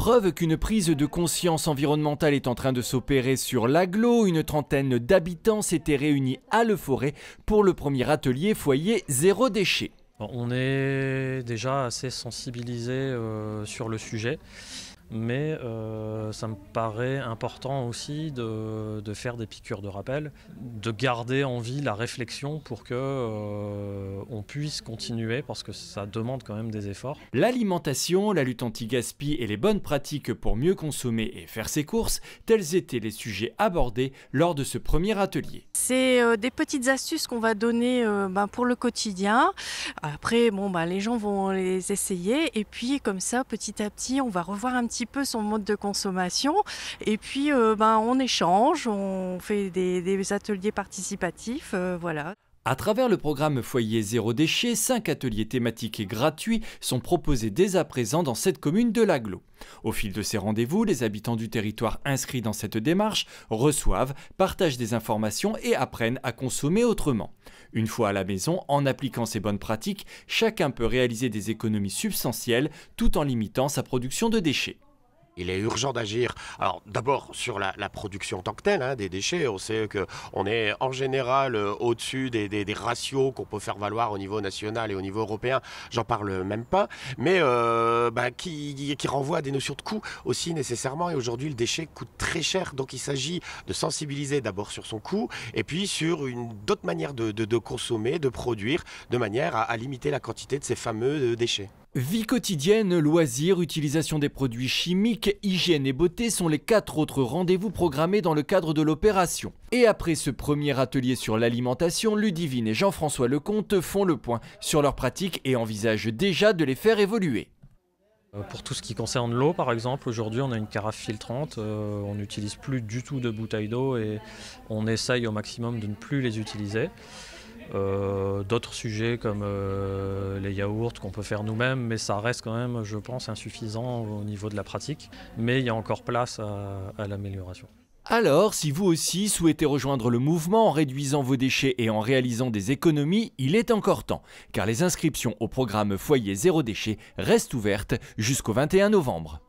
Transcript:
Preuve qu'une prise de conscience environnementale est en train de s'opérer sur l'agglo, une trentaine d'habitants s'étaient réunis à Le Forêt pour le premier atelier foyer zéro déchet. On est déjà assez sensibilisé sur le sujet, mais ça me paraît important aussi de faire des piqûres de rappel, de garder en vie la réflexion pour que on puisse continuer, parce que ça demande quand même des efforts. L'alimentation, la lutte anti-gaspi et les bonnes pratiques pour mieux consommer et faire ses courses, tels étaient les sujets abordés lors de ce premier atelier. C'est des petites astuces qu'on va donner pour le quotidien. Après, les gens vont les essayer et puis comme ça, petit à petit, on va revoir un petit peu son mode de consommation et puis on échange, on fait des ateliers participatifs, voilà. À travers le programme Foyer Zéro Déchet, 5 ateliers thématiques et gratuits sont proposés dès à présent dans cette commune de l'Agglo. Au fil de ces rendez-vous, les habitants du territoire inscrits dans cette démarche reçoivent, partagent des informations et apprennent à consommer autrement. Une fois à la maison, en appliquant ces bonnes pratiques, chacun peut réaliser des économies substantielles tout en limitant sa production de déchets. Il est urgent d'agir, alors d'abord sur la production en tant que telle, des déchets. On sait qu'on est en général au-dessus des ratios qu'on peut faire valoir au niveau national et au niveau européen, j'en parle même pas, mais qui renvoie à des notions de coût aussi nécessairement. Et aujourd'hui le déchet coûte très cher, donc il s'agit de sensibiliser d'abord sur son coût et puis sur d'autres manières de consommer, de produire, de manière à limiter la quantité de ces fameux déchets. Vie quotidienne, loisirs, utilisation des produits chimiques, hygiène et beauté sont les 4 autres rendez-vous programmés dans le cadre de l'opération. Et après ce premier atelier sur l'alimentation, Ludivine et Jean-François Lecomte font le point sur leurs pratiques et envisagent déjà de les faire évoluer. Pour tout ce qui concerne l'eau, par exemple, aujourd'hui on a une carafe filtrante, on n'utilise plus du tout de bouteilles d'eau et on essaye au maximum de ne plus les utiliser. D'autres sujets comme les yaourts qu'on peut faire nous-mêmes, mais ça reste quand même, je pense, insuffisant au niveau de la pratique. Mais il y a encore place à l'amélioration. Alors, si vous aussi souhaitez rejoindre le mouvement en réduisant vos déchets et en réalisant des économies, il est encore temps, car les inscriptions au programme Foyer Zéro Déchet restent ouvertes jusqu'au 21 novembre.